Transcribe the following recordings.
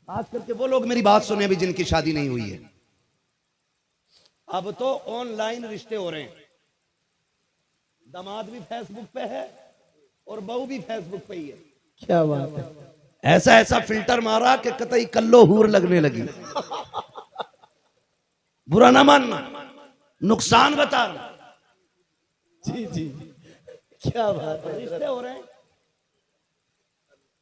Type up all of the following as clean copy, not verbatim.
खास करके वो लोग मेरी बात सुने भी जिनकी शादी नहीं हुई है। अब तो ऑनलाइन रिश्ते हो रहे हैं, दामाद भी फेसबुक पे है और बहू भी फेसबुक पे ही है। क्या बात है। ऐसा ऐसा फिल्टर मारा कि कतई कल्लो हूर लगने लगी। बुरा ना मानना, नुकसान बता रहा। जी जी, क्या बात है। रिश्ते हो रहे हैं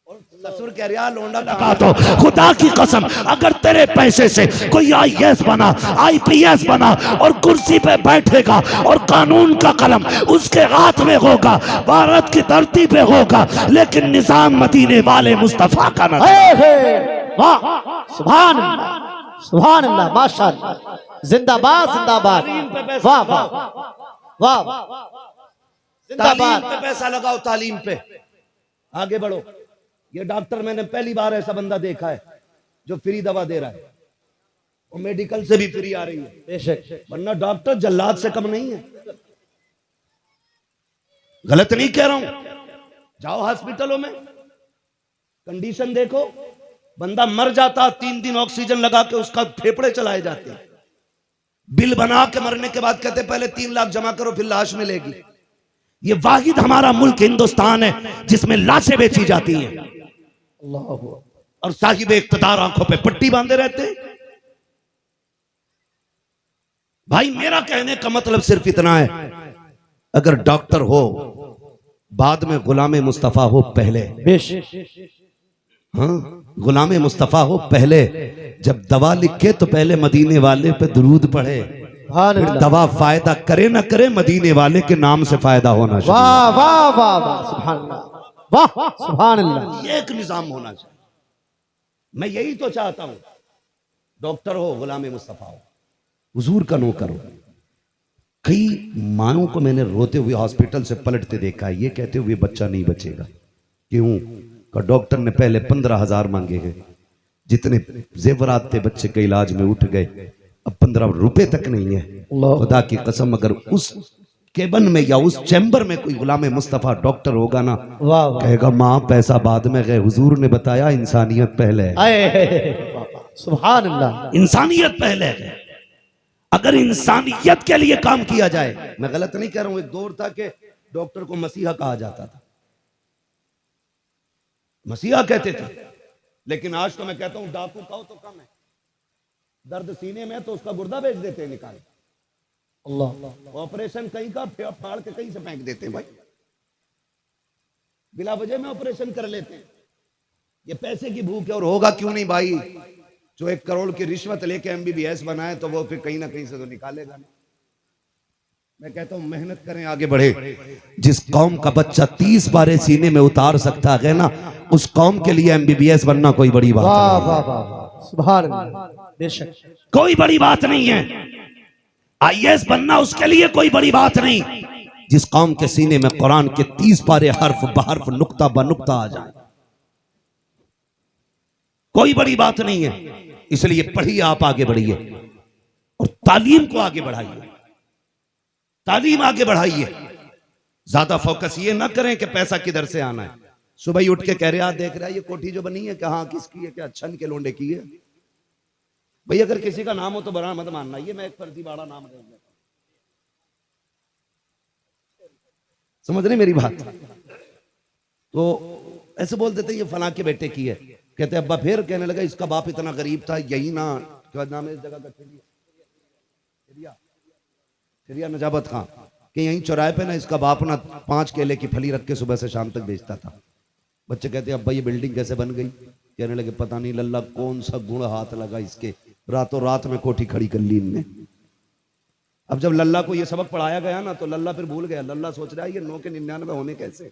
और ससुर कह रहा लोंडा लगा तो खुदा की कसम, अगर तेरे पैसे से कोई आईएएस बना, आईपीएस बना और कुर्सी पे बैठेगा और कानून का कलम उसके हाथ में होगा, भारत की धरती पे होगा, लेकिन निजाम मदीने वाले मुस्तफा का न। वाह, सुभान अल्लाह, सुभान अल्लाह, माशाअल्लाह, जिंदाबाद जिंदाबाद, वाह वाह वाह, तालीम जिंदाबाद। पे पैसा लगाओ, तालीम पे आगे बढ़ो। ये डॉक्टर मैंने पहली बार ऐसा बंदा देखा है जो फ्री दवा दे रहा है और मेडिकल से भी फ्री आ रही है, बेशक, वरना डॉक्टर जल्लाद से कम नहीं है। गलत नहीं कह रहा हूं, जाओ हॉस्पिटलों में, कंडीशन देखो, बंदा मर जाता 3 दिन ऑक्सीजन लगा के उसका फेफड़े चलाए जाते हैं, बिल बना के मरने के बाद कहते पहले 3 लाख जमा करो फिर लाश मिलेगी। ये वाहिद हमारा मुल्क हिंदुस्तान है जिसमें लाशें बेची जाती हैं अल्लाह और साहिब इख्तिदार आंखों पे पट्टी बांधे रहते हैं। भाई मेरा कहने का मतलब सिर्फ इतना है, अगर डॉक्टर हो बाद में गुलामे मुस्तफा हो पहले, बेशक, हाँ गुलामे मुस्तफा हो पहले, जब दवा लिखे तो पहले मदीने वाले पे दुरूद पढ़े, फिर दवा फायदा करे ना करे मदीने वाले के नाम से फायदा होना चाहिए। वाह वाह वाह वाह, सुभान अल्लाह, वाह सुभान अल्लाह। ये एक निजाम होना चाहिए। मैं यही तो चाहता हूं, डॉक्टर हो गुलामे मुस्तफा हो, हुजूर का नौकर हो। कई माओं को मैंने रोते हुए हॉस्पिटल से पलटते देखा है, ये कहते हुए बच्चा नहीं बचेगा। क्यों? का डॉक्टर ने पहले 15,000 मांगे हैं, जितने जेवरात थे बच्चे के इलाज में उठ गए, अब 15 रुपए तक नहीं है। खुदा की कसम अगर उस केबन में या उस चैम्बर में कोई गुलामे मुस्तफा डॉक्टर होगा ना, वाह वाह, कहेगा माँ पैसा बाद में गए, हुजूर ने बताया इंसानियत पहले है। आए सुभान अल्लाह, इंसानियत पहले है। अगर इंसानियत के लिए काम किया जाए, मैं गलत नहीं कह रहा हूं, एक दौर था कि डॉक्टर को मसीहा कहा जाता था, मसीहा कहते थे, लेकिन आज तो मैं कहता हूं डाकू कहो तो कम है। दर्द सीने में तो उसका गुर्दा बेच देते हैं निकाल, अल्लाह, ऑपरेशन कहीं का फाड़ के कहीं से फेंक देते हैं भाई, बिला वजह में ऑपरेशन कर लेते हैं। ये पैसे की भूख है, और होगा क्यों नहीं भाई, जो 1 करोड़ की रिश्वत लेके MBBS बनाए तो वो फिर कहीं ना कहीं से तो निकालेगा ना। मैं कहता हूं मेहनत करें, आगे बढ़े। जिस कौम का बच्चा 30 बारे सीने में उतार सकता है ना, उस कौम के लिए MBBS बनना कोई बड़ी बात वाह नहीं। वाह वाह, सुभान अल्लाह, बेशक, कोई बड़ी बात नहीं है। आईएएस बनना उसके लिए कोई बड़ी बात नहीं। जिस कौम के सीने में कुरान के 30 पारे हर्फ बहर्फ नुक्ता ब नुक्ता आ जाए, कोई बड़ी बात नहीं है। इसलिए पढ़िए, आप आगे बढ़िए और तालीम को आगे बढ़ाइए, तालीम आगे बढ़ाइए। ज्यादा फोकस ये ना करें कि पैसा किधर से आना है। सुबह ही उठ के कह रहे आप देख रहा है ये कोठी जो बनी है, कहाँ किसकी है, क्या छन के लोंडे की है। भाई अगर किसी का नाम हो तो बड़ा मत मानना, ये मैं एक फर्जी बाड़ा नाम दे देता, समझ रहे मेरी बात। तो ऐसे बोल देते ये फलां के बेटे की है, कहते अब्बा, फिर कहने लगा इसका बाप इतना गरीब था, यही ना क्या नाम है इस जगह का, चिड़िया नजाबत खां, कि यहीं चौराहे पे ना इसका बाप ना 5 केले की फली रख के सुबह से शाम तक बेचता था। बच्चे कहते अब्बा ये बिल्डिंग कैसे बन गई? कहने लगे पता नहीं लल्ला कौन सा गुण हाथ लगा इसके, रातों रात में कोठी खड़ी कर ली इनने। अब जब लल्ला को ये सबक पढ़ाया गया ना तो लल्ला फिर भूल गया, लल्ला सोच रहा है ये 9 के 99 होने कैसे।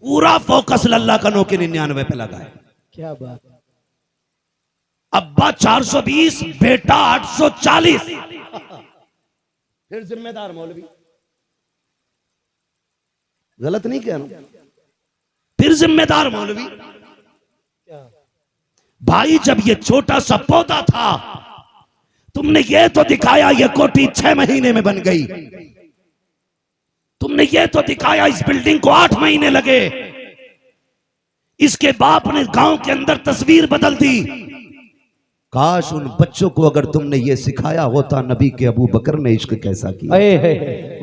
पूरा फोकस लल्ला का 9 के 99 पे लगा है। क्या बात, अब्बा 420, बेटा 840। फिर जिम्मेदार मौलवी, गलत नहीं कह रहा हूं, फिर जिम्मेदार मौलवी। भाई जब ये छोटा सा पौधा था तुमने ये तो दिखाया ये कोठी 6 महीने में बन गई, तुमने ये तो दिखाया इस बिल्डिंग को 8 महीने लगे, इसके बाप ने गांव के अंदर तस्वीर बदल दी। काश उन बच्चों को अगर तुमने ये सिखाया होता नबी के अबू बकर ने इश्क कैसा किया,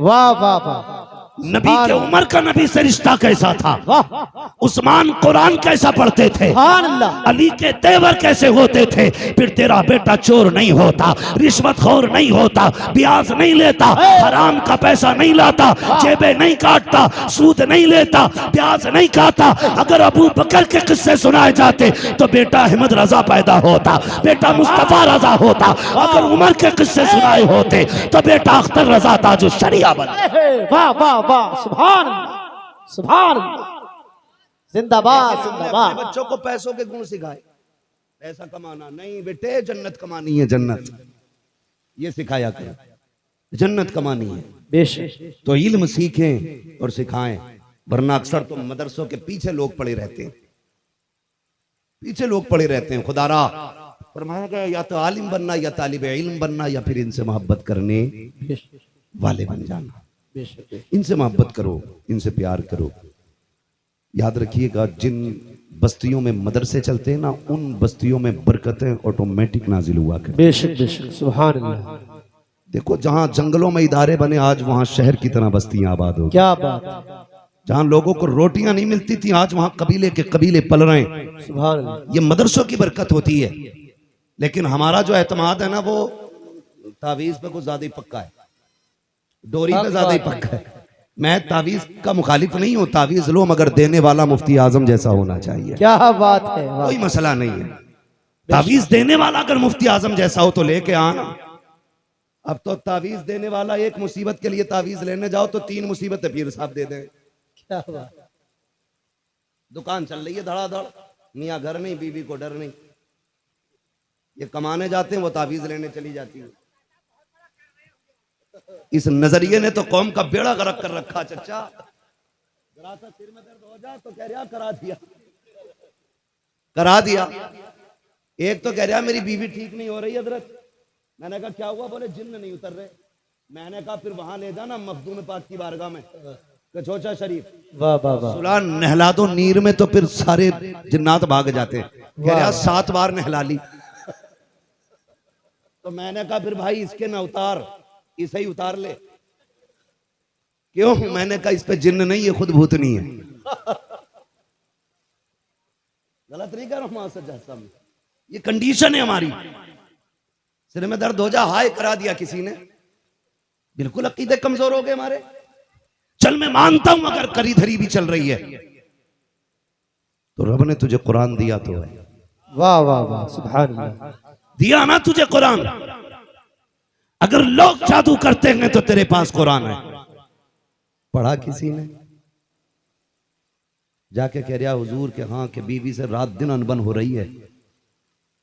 वाह वाह वाह, नबी के उमर का नबी से रिश्ता कैसा था, वाह, उस्मान कुरान कैसा पढ़ते थे, सुभान अल्लाह, अली के तेवर कैसे होते थे। फिर तेरा बेटा चोर नहीं होता, रिश्वतखोर नहीं होता, ब्याज नहीं लेता, हराम का पैसा नहीं लाता, जेबें नहीं काटता, सूद नहीं लेता, ब्याज नहीं खाता। अगर अबू बकर के किस्से सुनाए जाते तो बेटा अहमद रजा पैदा होता, बेटा मुस्तफा रजा होता। अगर उमर के किस्से सुनाए होते तो बेटा अख्तर रजा ताजु शरिया बना। वाह वाह वाह, सुभान अल्लाह, सुभान अल्लाह, जिंदाबाद अपने जिंदाबाद। बच्चों को पैसों के गुण सिखाए, पैसा कमाना नहीं बेटे, जन्नत कमानी है, जन्नत ये सिखाया करो, जन्नत कमानी है। बेशक, तो इल्म सीखें और सिखाएं, वरना अक्सर तो मदरसों के पीछे लोग पड़े रहते हैं, पीछे लोग पड़े रहते हैं। खुदारा फरमाया गया या तो आलिम बनना या तालिब इल्म बनना या फिर इनसे मोहब्बत करने बेशक, वाले बन जाना। बेशक, इनसे मोहब्बत करो, इनसे प्यार करो। याद रखिएगा जिन बस्तियों में मदरसे चलते हैं ना, उन बस्तियों में बरकतें ऑटोमेटिक नाजिल हुआ करती। बेशक, बेशक, सुभान अल्लाह। देखो जहां जंगलों में इदारे बने, आज वहां शहर की तरह बस्तियां आबाद हो। क्या बात है, जहां लोगों को रोटियां नहीं मिलती थी, आज वहां कबीले के कबीले पल रहे हैं। सुभान अल्लाह। ये मदरसों की बरकत होती है। लेकिन हमारा जो एतमाद है ना, वो तावीज पे कुछ ज्यादा ही पक्का है, डोरी पे ज्यादा ही पक्का है। मैं तावीज का मुखालिफ नहीं हूं, तावीज लो मगर देने वाला मुफ्ती आजम जैसा होना चाहिए। क्या बात है, वाह। कोई मसला नहीं है, तावीज देने वाला अगर मुफ्ती आजम जैसा हो तो लेके आना। अब तो तावीज देने वाला एक मुसीबत के लिए तावीज लेने जाओ तो 3 मुसीबतें पीर साहब दे दें। क्या बात, दुकान चल रही है धड़ाधड़, मियाँ घर नहीं, बीवी को डर नहीं, ये कमाने जाते हैं, वो तावीज लेने चली जाती है। इस नजरिए ने तो कौम का बेड़ा गर्क कर रखा। चचा जरा सा सिर में दर्द हो जाए तो कह रहा करा दिया, करा दिया। एक तो कह रहा मेरी बीवी ठीक नहीं हो रही हजरत। मैंने कहा क्या हुआ? बोले जिन्न नहीं उतर रहे। मैंने कहा फिर वहां ले जाना मखदूम पाक की बारगाह में, कचोचा शरीफ, वाह वाह वाह, सुला नहला दो नीर में, तो फिर सारे जिन्नात भाग जाते हैं। कह रहा 7 बार नहला ली। तो मैंने कहा फिर भाई इसके ना उतार, इसे ही उतार ले। क्यों? मैंने कहा इस पे जिन्न नहीं, ये खुद भूतनी है। गलत नहीं कर रहा हूं, ये कंडीशन है हमारी। सिर में दर्द हो जा, हाय करा दिया किसी ने, बिल्कुल अकीदे कमजोर हो गए हमारे। चल मैं मानता हूं अगर करी धरी भी चल रही है तो रब ने तुझे कुरान दिया तो है। वाह वाह वाह, सुभान अल्लाह। दिया ना तुझे कुरान। अगर लोग जादू करते हैं तो तेरे पास कुरान है। पढ़ा किसी ने? जाके कह रहा हुजूर के हाँ के बीवी से रात दिन अनबन हो रही है,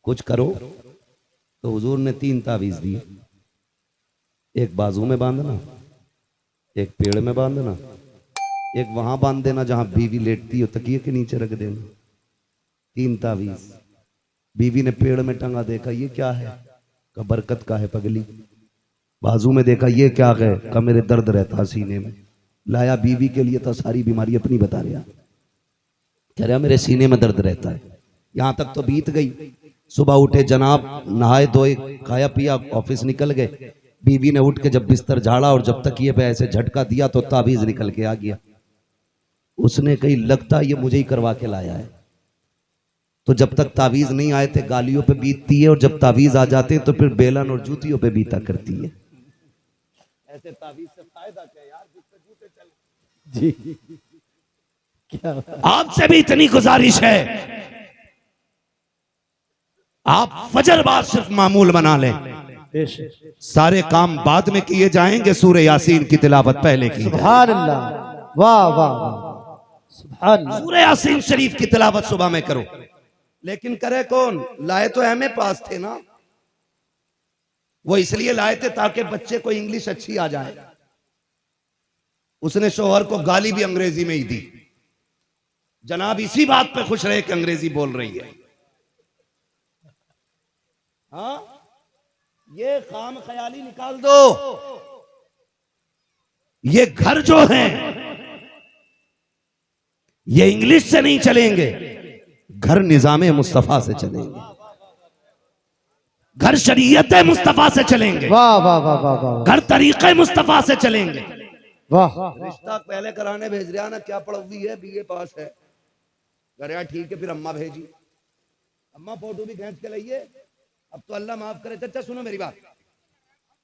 कुछ करो। तो हुजूर ने 3 तावीज दिए, एक बाजू में बांधना, एक पेड़ में बांधना, एक वहां बांध देना जहां बीवी लेटती हो, तकिए के नीचे रख देना। 3 तावीज। बीवी ने पेड़ में टंगा, देखा ये क्या है? का बरकत का है पगली। बाजू में देखा ये क्या है? का मेरे दर्द रहता सीने में। लाया बीवी के लिए तो सारी बीमारी अपनी बता रहा, कह रहा मेरे सीने में दर्द रहता है। यहां तक तो बीत गई। सुबह उठे जनाब, नहाए धोए, खाया पिया, ऑफिस निकल गए। बीवी ने उठ के जब बिस्तर झाड़ा और जब तक ये पे ऐसे झटका दिया तो ताबीज निकल के आ गया। उसने कही लगता ये मुझे ही करवा के लाया है। तो जब तक तावीज नहीं आए थे गालियों पे बीतती है, और जब तावीज आ जाते हैं तो फिर बेलन और जूतियों पे बीता करती है। ऐसे तावीज से फायदा क्या यार, जिससे जूते चले। जी, क्या आपसे भी इतनी गुजारिश है, आप फजर बाद सिर्फ मामूल बना लें। बेशक, सारे काम बाद में किए जाएंगे, सूरह यासीन की तिलावत पहले की। सुभान अल्लाह, वाह वाह वाह, सुभान अल्लाह। सूरह यासीन शरीफ की तिलावत सुबह में करो। लेकिन करे कौन? लाए तो एमए पास थे ना, वो इसलिए लाए थे ताकि बच्चे को इंग्लिश अच्छी आ जाए। उसने शोहर को गाली भी अंग्रेजी में ही दी। जनाब इसी बात पे खुश रहे कि अंग्रेजी बोल रही है। हाँ, ये खाम ख्याली निकाल दो। ये घर जो है ये इंग्लिश से नहीं चलेंगे, घर निजाम मुस्तफा से चलेंगे, घर शरीयत मुस्तफा से चलेंगे, वाह वाह वाह वाह वाह घर तरीके मुस्तफा से चलेंगे। वाह। रिश्ता पहले कराने भेज रहा ना, क्या पढ़ी है, बीए पास है, घर यार ठीक है, फिर अम्मा भेजी, अम्मा फोटो भी खींच के लाइए। अब तो अल्लाह माफ करे। चाचा सुनो मेरी बात,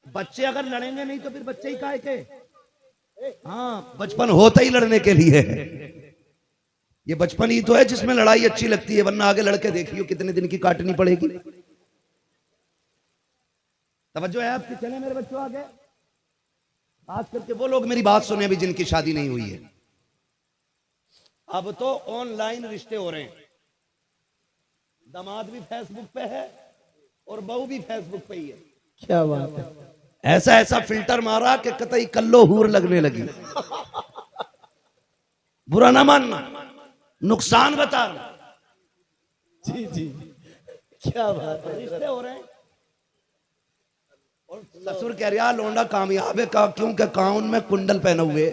बच्चे अगर लड़ेंगे नहीं तो फिर बच्चे ही काहे के, हाँ बचपन होता ही लड़ने के लिए है। ये बचपन ही तो है जिसमें लड़ाई अच्छी लगती है, वरना आगे लड़के देखियो कितने दिन की काटनी पड़ेगी। तवज्जो है आपकी, चले मेरे बच्चों आगे, खास करके वो लोग मेरी बात सुने अभी जिनकी शादी नहीं हुई है। अब तो ऑनलाइन रिश्ते हो रहे हैं, दामाद भी फेसबुक पे है और बहू भी फेसबुक पे ही है। क्या बात है। ऐसा ऐसा फिल्टर मारा कि कतई कल्लो हूर लगने लगी। बुरा ना मानना, नुकसान बता रहा। जी जी, क्या बात है। रिश्ते हो रहे हैं और ससुर कह रहा लौंडा कामयाब है, क्योंकि कान में कुंडल पहने हुए,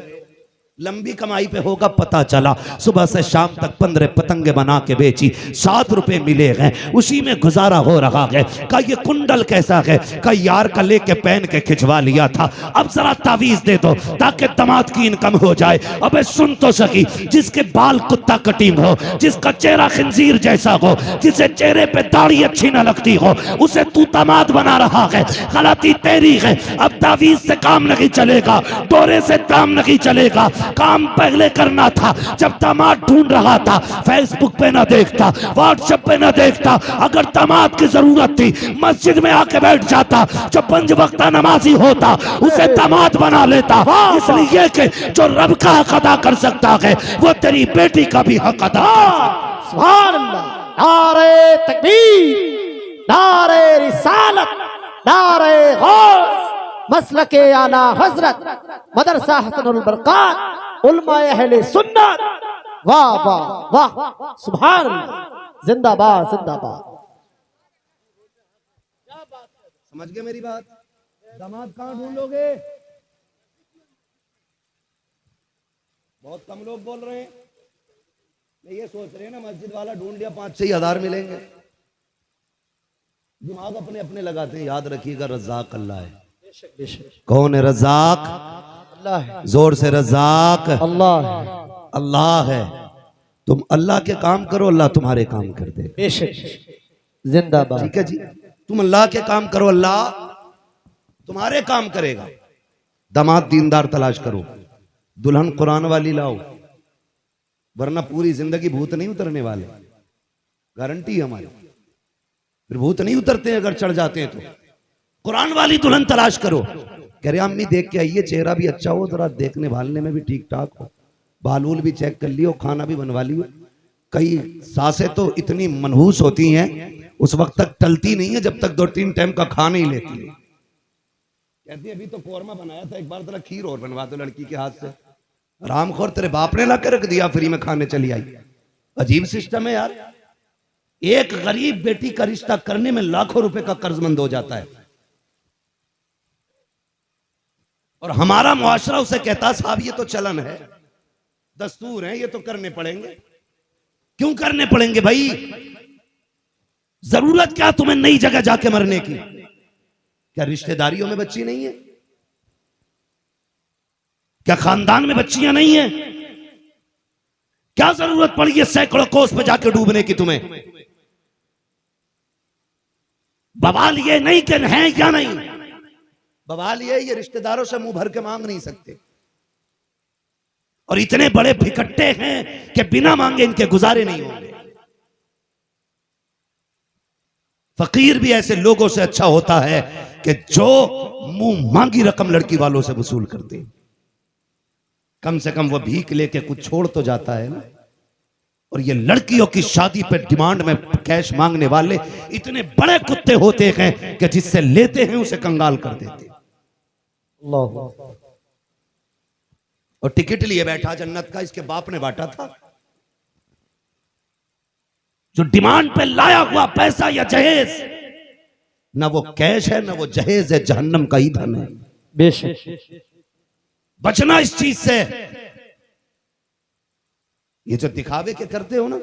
लंबी कमाई पे होगा पता चला, सुबह से शाम तक 15 पतंगे बना के बेची, 7 रुपए मिले हैं, उसी में गुजारा हो रहा है। का ये कुंडल कैसा है, का यार का लेके पहन के खिंचवा लिया था, अब जरा तावीज दे दो ताकि दामाद की इनकम हो जाए। अबे सुन तो सकी, जिसके बाल कुत्ता कटिंग हो, जिसका चेहरा खंजीर जैसा हो, जिसे चेहरे पे दाढ़ी अच्छी न लगती हो, उसे तू दामाद बना रहा है। गलती तेरी है। अब तावीज से काम नहीं चलेगा, दौरे से काम नहीं चलेगा। काम पहले करना था जब दामाद ढूंढ रहा था, फेसबुक पे ना देखता, व्हाट्सएप पे ना देखता। अगर दामाद की जरूरत थी मस्जिद में आके बैठ जाता, जो 5 वक्त नमाजी होता उसे दामाद बना लेता। इसलिए कि जो रब का हक अदा कर सकता है वो तेरी बेटी का भी हक अदा कर। सुभान अल्लाह। नारे तकबीर, नारे रिसालत, नारे गौस, मसलके आला हजरत, मदरसा हसनुल बरकात, उलमाए अहले सुन्नत। वाह वाह वाह, सुभान अल्लाह, जिंदाबाद जिंदाबाद। समझ गए मेरी बात? दामाद कहां ढूंढोगे? बहुत कम लोग बोल रहे हैं, ये सोच रहे हैं ना मस्जिद वाला ढूंढ लिया 5-6 हज़ार मिलेंगे। दिमाग अपने अपने लगाते हैं। याद रखिएगा रज़ाक अल्लाह है। कौन है रज़ाक? अल्लाह है। जोर से रज़ाक अल्लाह है। अल्लाह है। तुम अल्लाह के काम करो, अल्लाह तुम्हारे काम कर दे। बेशक, जिंदाबाद। ठीक है जी, तुम अल्लाह के काम करो, अल्लाह तुम्हारे काम करेगा। दामाद दीनदार तलाश करो, दुल्हन कुरान वाली लाओ, वरना पूरी जिंदगी भूत नहीं उतरने वाले, गारंटी है हमारी। फिर भूत नहीं उतरते अगर चढ़ जाते हैं तो। कुरान वाली दुल्हन तलाश करो। कह रहे अम्मी देख के आइए, चेहरा भी अच्छा हो, जरा देखने भालने में भी ठीक ठाक हो, बालूल भी चेक कर लियो, खाना भी बनवा लियो। कई सासें तो इतनी मनहूस होती हैं उस वक्त तक टलती नहीं है जब तक 2-3 टाइम का खा नहीं लेती है। कहती है अभी तो कोरमा बनाया था, एक बार जरा खीर और बनवा दो लड़की के हाथ से। रामखोर तेरे बाप ने ला के रख दिया, फ्री में खाने चली आई। अजीब सिस्टम है यार। एक गरीब बेटी का रिश्ता करने में लाखों रुपए का कर्जमंद हो जाता है, और हमारा मुआशरा उसे कहता साहब ये तो चलन है, दस्तूर है, ये तो करने पड़ेंगे। क्यों करने पड़ेंगे भाई? जरूरत क्या तुम्हें नई जगह जाके मरने की? क्या रिश्तेदारियों में बच्ची नहीं है? क्या खानदान में बच्चियां नहीं है? क्या जरूरत पड़ी है सैकड़ों कोस पे जाके डूबने की तुम्हें? बवाल ये नहीं कि हैं या नहीं, बवाल ये रिश्तेदारों से मुंह भर के मांग नहीं सकते, और इतने बड़े भिकट्टे हैं कि बिना मांगे इनके गुजारे नहीं होंगे। फकीर भी ऐसे लोगों से अच्छा होता है कि जो मुंह मांगी रकम लड़की वालों से वसूल करते हैं। कम से कम वो भीख लेके कुछ छोड़ तो जाता है ना। और ये लड़कियों की शादी पे डिमांड में कैश मांगने वाले इतने बड़े कुत्ते होते हैं कि जिससे लेते हैं उसे कंगाल कर देते हैं। और टिकट लिए बैठा जन्नत का, इसके बाप ने बांटा था। जो डिमांड पे लाया हुआ पैसा या जहेज, ना वो कैश है ना वो जहेज है, जहन्नम का ईंधन है। बेशक, बचना इस चीज से। ये जो दिखावे के करते हो ना,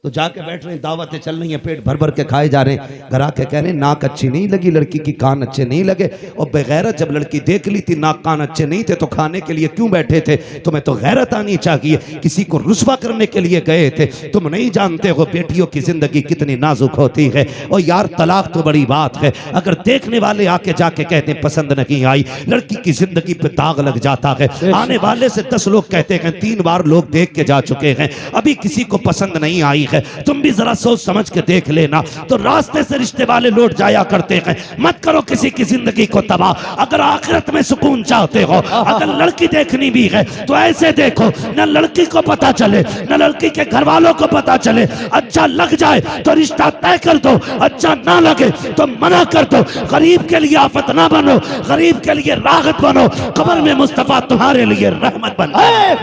तो जाके बैठ रहे हैं, दावतें चल रही हैं, पेट भर भर के खाए जा रहे हैं। घर आके कह रहे हैं नाक अच्छी नहीं लगी लड़की की, कान अच्छे नहीं लगे। और बेगैरत जब लड़की देख ली थी नाक कान अच्छे नहीं थे तो खाने के लिए क्यों बैठे थे? तुम्हें तो गैरत आनी चाहिए। किसी को रुस्वा करने के लिए गए थे। तुम नहीं जानते हो बेटियों की जिंदगी कितनी नाजुक होती है। और यार तलाक तो बड़ी बात है। अगर देखने वाले आके जाके कहते हैं पसंद नहीं आई, लड़की की जिंदगी पे दाग लग जाता है। आने वाले से 10 लोग कहते हैं 3 बार लोग देख के जा चुके हैं, अभी किसी को पसंद नहीं आई है। तुम भी जरा सोच समझ के देख लेना। तो रास्ते से रिश्ते वाले लौट जाया करते हैं। मत करो किसी की जिंदगी को तबाह। अगर आखिरत में सुकून चाहते हो, अगर लड़की देखनी भी है तो ऐसे देखो न लड़की को पता चले न लड़की के घर वालों को पता चले। अच्छा लग जाए तो रिश्ता तय कर दो, अच्छा ना लगे तो मना कर दो। गरीब के लिए आफत ना बनो, गरीब के लिए राहत बनो। कब्र में मुस्तफा तुम्हारे लिए रहमत बन जाए।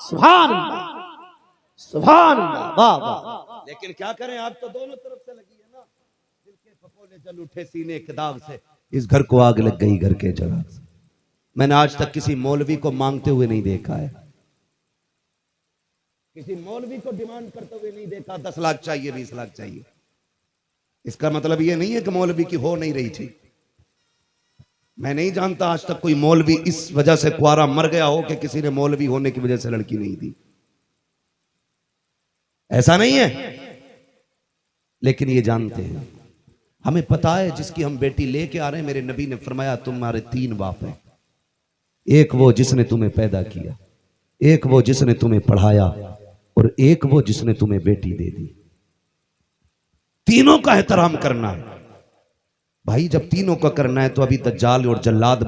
सुभान अल्लाह, सुभान अल्लाह, वाह वाह। लेकिन क्या करें, आप तो दोनों तरफ से लगी है ना। दिल के फकोले जल उठे सीने के दाग से, इस घर को आग लग गई घर के जलाल से। मैंने आज तक किसी मौलवी को मांगते हुए नहीं देखा है, किसी मौलवी को डिमांड करते हुए नहीं देखा 10 लाख चाहिए 20 लाख चाहिए। इसका मतलब यह नहीं है कि मौलवी की हो नहीं रही थी। मैं नहीं जानता आज तक कोई मौलवी इस वजह से कुआरा मर गया हो कि किसी ने मौलवी होने की वजह से लड़की नहीं दी। ऐसा नहीं है। लेकिन ये जानते हैं, हमें पता है जिसकी हम बेटी लेके आ रहे हैं, मेरे नबी ने फरमाया तुम्हारे 3 बाप हैं। एक वो जिसने तुम्हें पैदा किया, एक वो जिसने तुम्हें पढ़ाया, और एक वो जिसने तुम्हें बेटी दे दी। तीनों का एहतराम करना है भाई। जब तीनों का करना है तो अभी दज्जाल और जल्लाद